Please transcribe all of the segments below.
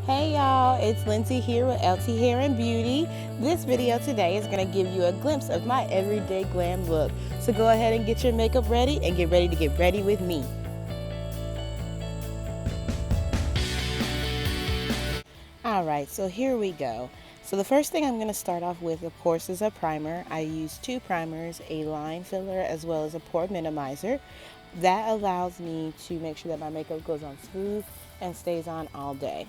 Hey y'all, it's Lindsay here with LT Hair and Beauty. This video today is going to give you a glimpse of my everyday glam look. So go ahead and get your makeup ready and get ready to get ready with me. Alright, so here we go. So the first thing I'm going to start off with, of course, is a primer. I use two primers, a line filler as well as a pore minimizer. That allows me to make sure that my makeup goes on smooth and stays on all day.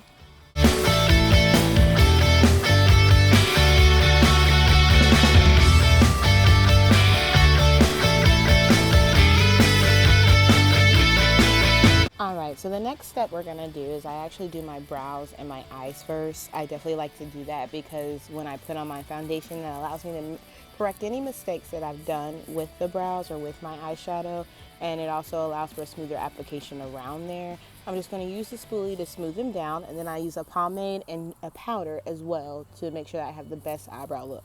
Alright, so the next step we're going to do is I actually do my brows and my eyes first. I definitely like to do that because when I put on my foundation, that allows me to correct any mistakes that I've done with the brows or with my eyeshadow, and it also allows for a smoother application around there. I'm just going to use the spoolie to smooth them down, and then I use a pomade and a powder as well to make sure that I have the best eyebrow look.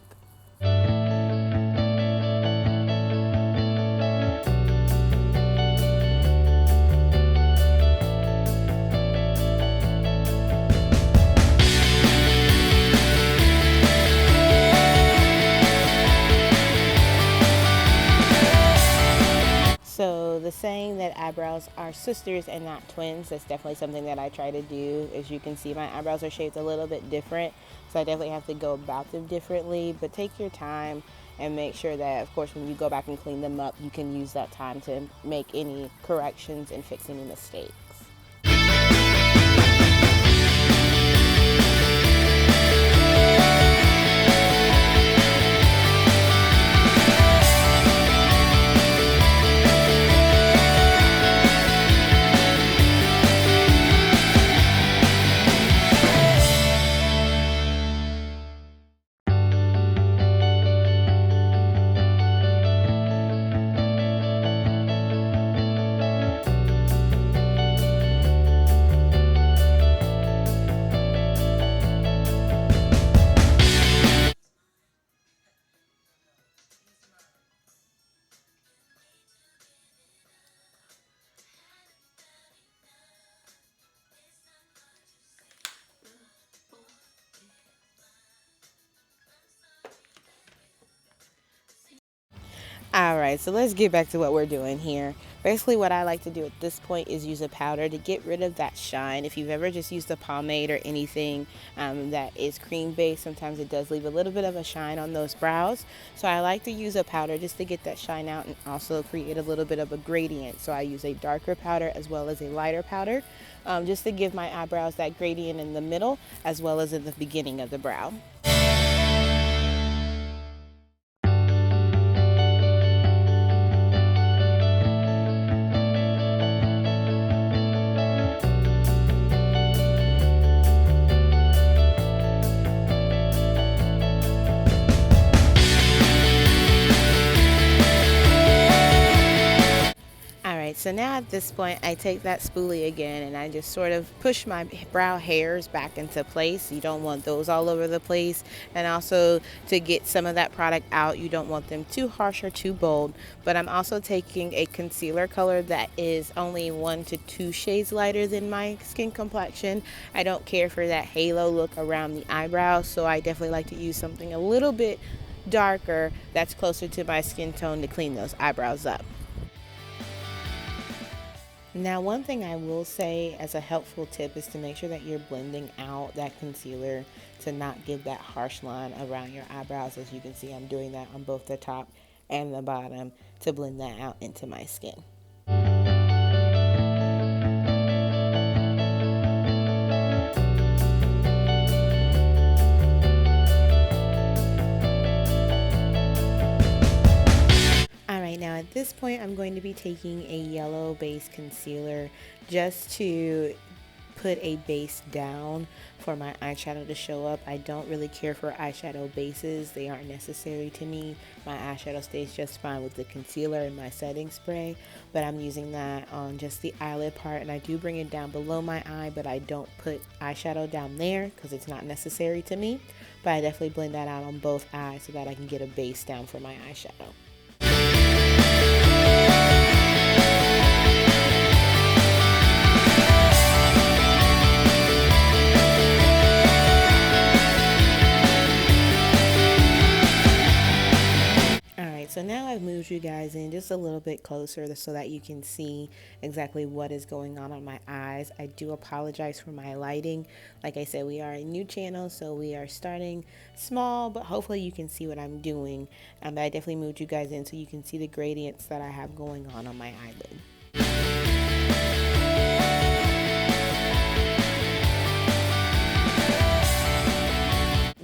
So the saying that eyebrows are sisters and not twins, that's definitely something that I try to do. As you can see, my eyebrows are shaped a little bit different, so I definitely have to go about them differently. But take your time and make sure that, of course, when you go back and clean them up, you can use that time to make any corrections and fix any mistakes. Alright, so let's get back to what we're doing here. Basically what I like to do at this point is use a powder to get rid of that shine. If you've ever just used a pomade or anything that is cream based, sometimes it does leave a little bit of a shine on those brows. So I like to use a powder just to get that shine out and also create a little bit of a gradient. So I use a darker powder as well as a lighter powder just to give my eyebrows that gradient in the middle as well as in the beginning of the brow. So now at this point, I take that spoolie again and I just sort of push my brow hairs back into place. You don't want those all over the place. And also to get some of that product out, you don't want them too harsh or too bold. But I'm also taking a concealer color that is only 1 to 2 shades lighter than my skin complexion. I don't care for that halo look around the eyebrows, so I definitely like to use something a little bit darker that's closer to my skin tone to clean those eyebrows up. Now, one thing I will say as a helpful tip is to make sure that you're blending out that concealer to not give that harsh line around your eyebrows. As you can see, I'm doing that on both the top and the bottom to blend that out into my skin. Now at this point, I'm going to be taking a yellow base concealer just to put a base down for my eyeshadow to show up. I don't really care for eyeshadow bases. They aren't necessary to me. My eyeshadow stays just fine with the concealer and my setting spray, but I'm using that on just the eyelid part, and I do bring it down below my eye, but I don't put eyeshadow down there because it's not necessary to me. But I definitely blend that out on both eyes so that I can get a base down for my eyeshadow. you guys in just a little bit closer so that you can see exactly what is going on my eyes. I do apologize for my lighting. Like I said, we are a new channel, so we are starting small, but hopefully you can see what I'm doing. I definitely moved you guys in so you can see the gradients that I have going on my eyelid.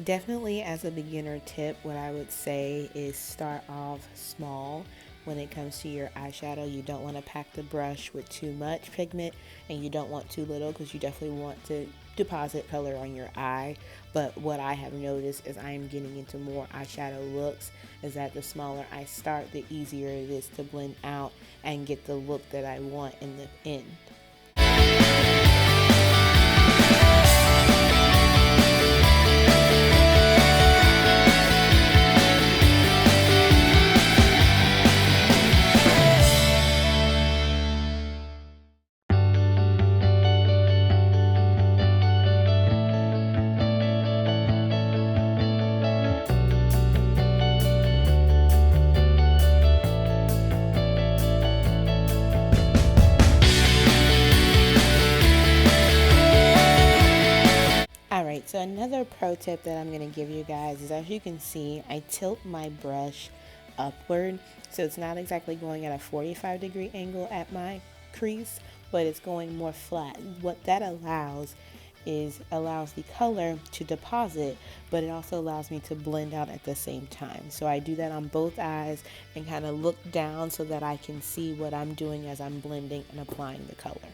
Definitely, as a beginner tip, what I would say is start off small when it comes to your eyeshadow. You don't want to pack the brush with too much pigment, and you don't want too little, because you definitely want to deposit color on your eye. But what I have noticed as I am getting into more eyeshadow looks is that the smaller I start, the easier it is to blend out and get the look that I want in the end. So another pro tip that I'm going to give you guys is, as you can see, I tilt my brush upward, so it's not exactly going at a 45-degree angle at my crease, but it's going more flat. What that allows the color to deposit, but it also allows me to blend out at the same time. So I do that on both eyes and kind of look down so that I can see what I'm doing as I'm blending and applying the color.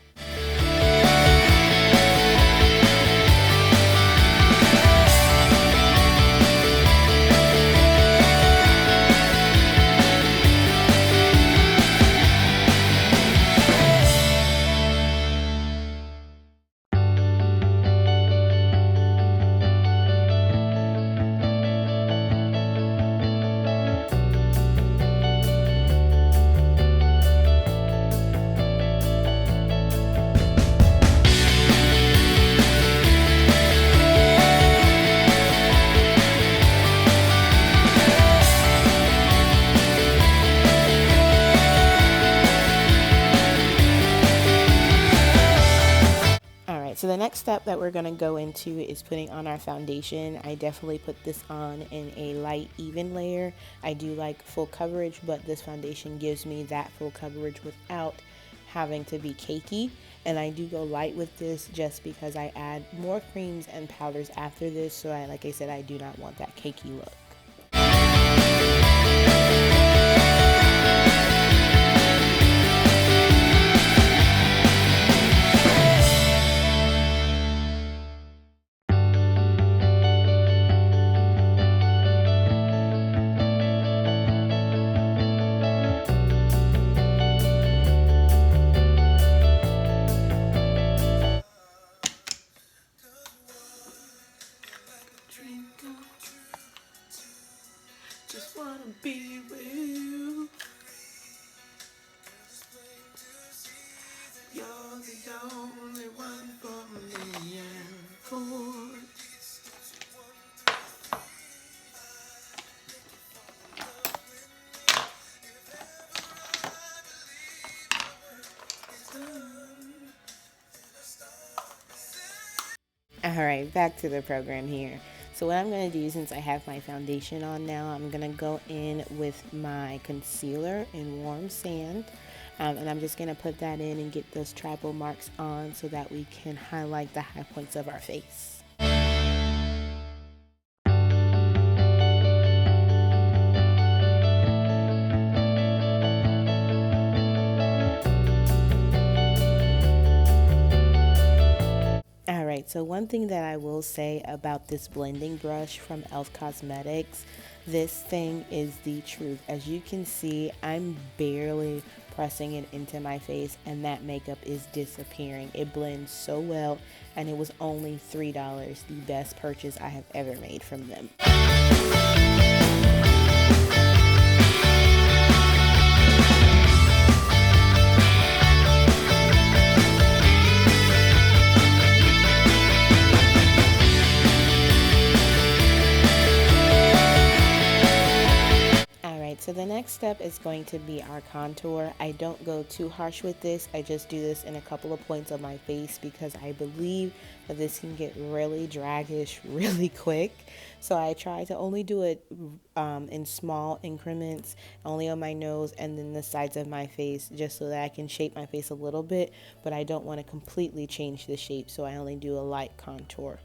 So the next step that we're going to go into is putting on our foundation. I definitely put this on in a light, even layer. I do like full coverage, but this foundation gives me that full coverage without having to be cakey. And I do go light with this just because I add more creams and powders after this. So like I said, I do not want that cakey look. Just wanna be with you. You're the only one for me and for. Alright, back to the program here. So what I'm going to do, since I have my foundation on now, I'm going to go in with my concealer in Warm Sand. And I'm just going to put that in and get those tribal marks on so that we can highlight the high points of our face. So one thing that I will say about this blending brush from E.L.F. Cosmetics, this thing is the truth. As you can see, I'm barely pressing it into my face and that makeup is disappearing. It blends so well, and it was only $3, the best purchase I have ever made from them. so the next step is going to be our contour. I don't go too harsh with this. I just do this in a couple of points of my face because I believe that this can get really draggish really quick. So I try to only do it in small increments, only on my nose and then the sides of my face, just so that I can shape my face a little bit, but I don't want to completely change the shape, so I only do a light contour.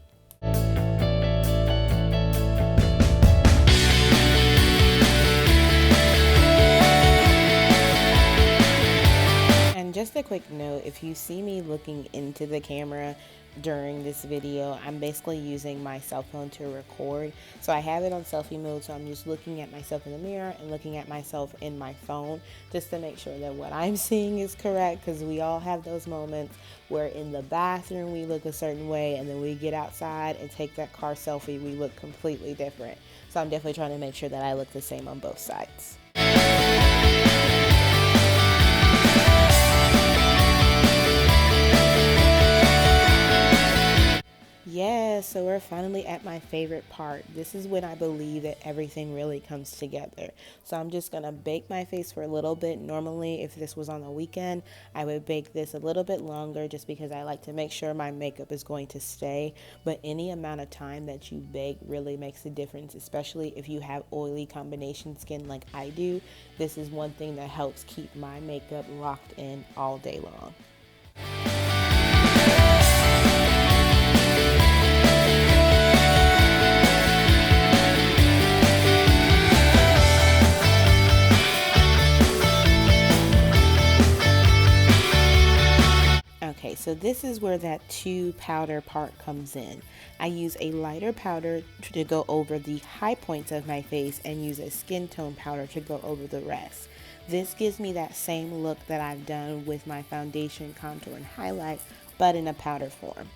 Just a quick note, if you see me looking into the camera during this video, I'm basically using my cell phone to record. So I have it on selfie mode, so I'm just looking at myself in the mirror and looking at myself in my phone just to make sure that what I'm seeing is correct, because we all have those moments where in the bathroom we look a certain way and then we get outside and take that car selfie, we look completely different. So I'm definitely trying to make sure that I look the same on both sides. Yeah, so we're finally at my favorite part. This is when I believe that everything really comes together. So I'm just going to bake my face for a little bit. Normally, if this was on the weekend, I would bake this a little bit longer just because I like to make sure my makeup is going to stay. But any amount of time that you bake really makes a difference, especially if you have oily combination skin like I do. This is one thing that helps keep my makeup locked in all day long. Okay, so this is where that 2 powder part comes in. I use a lighter powder to go over the high points of my face and use a skin tone powder to go over the rest. This gives me that same look that I've done with my foundation, contour, and highlight, but in a powder form.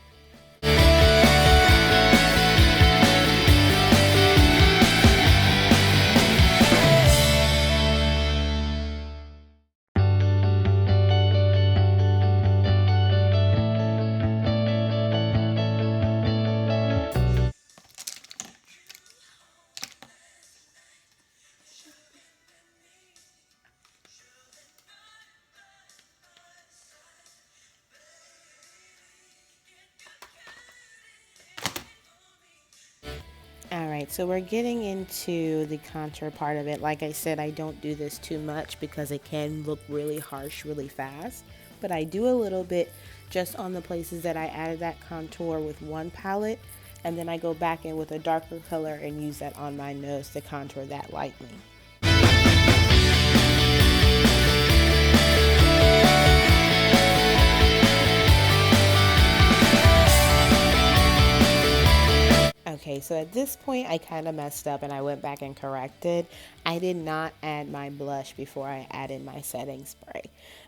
Alright, so we're getting into the contour part of it. Like I said, I don't do this too much because it can look really harsh really fast. But I do a little bit just on the places that I added that contour with one palette. And then I go back in with a darker color and use that on my nose to contour that lightly. Okay, so at this point I kind of messed up and I went back and corrected. I did not add my blush before I added my setting spray.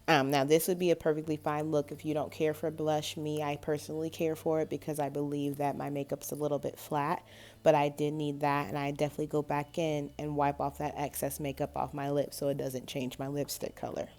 Now this would be a perfectly fine look if you don't care for blush. Me, I personally care for it because I believe that my makeup's a little bit flat, but I did need that, and I definitely go back in and wipe off that excess makeup off my lips so it doesn't change my lipstick color.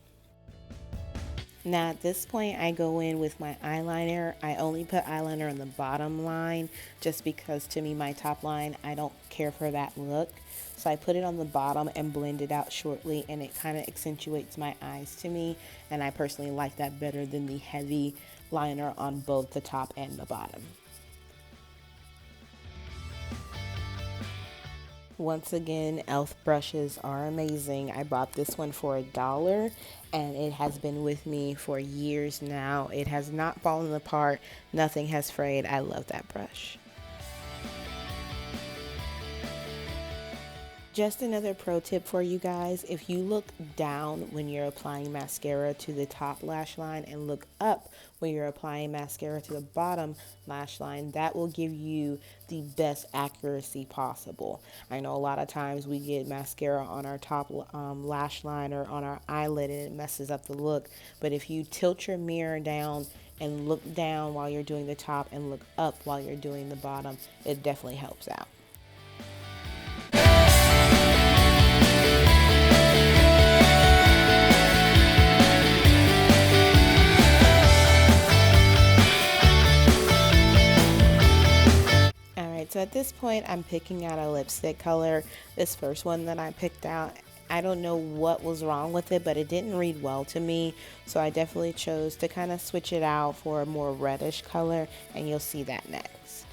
Now at this point I go in with my eyeliner. I only put eyeliner on the bottom line just because to me my top line, I don't care for that look. So I put it on the bottom and blend it out shortly, and it kind of accentuates my eyes to me, and I personally like that better than the heavy liner on both the top and the bottom. Once again, E.L.F. brushes are amazing. I bought this one for $1 and it has been with me for years now. It has not fallen apart. Nothing has frayed. I love that brush. Just another pro tip for you guys. If you look down when you're applying mascara to the top lash line and look up when you're applying mascara to the bottom lash line, that will give you the best accuracy possible. I know a lot of times we get mascara on our top lash line or on our eyelid and it messes up the look. But if you tilt your mirror down and look down while you're doing the top and look up while you're doing the bottom, it definitely helps out. So at this point, I'm picking out a lipstick color. This first one that I picked out I don't know what was wrong with it, but it didn't read well to me. So I definitely chose to kind of switch it out for a more reddish color, and you'll see that next.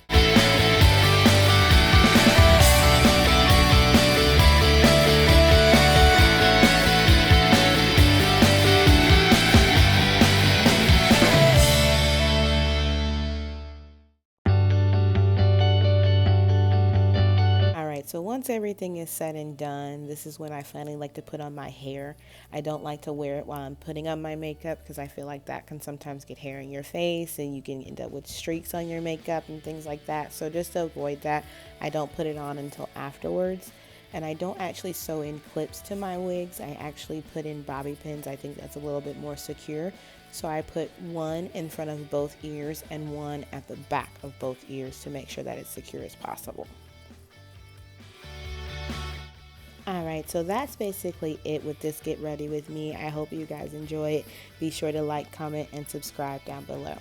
So once everything is said and done, this is when I finally like to put on my hair. I don't like to wear it while I'm putting on my makeup because I feel like that can sometimes get hair in your face and you can end up with streaks on your makeup and things like that. So just to avoid that, I don't put it on until afterwards. And I don't actually sew in clips to my wigs. I actually put in bobby pins. I think that's a little bit more secure. So I put one in front of both ears and one at the back of both ears to make sure that it's secure as possible. Alright, so that's basically it with this Get Ready With Me. I hope you guys enjoy it. Be sure to like, comment, and subscribe down below.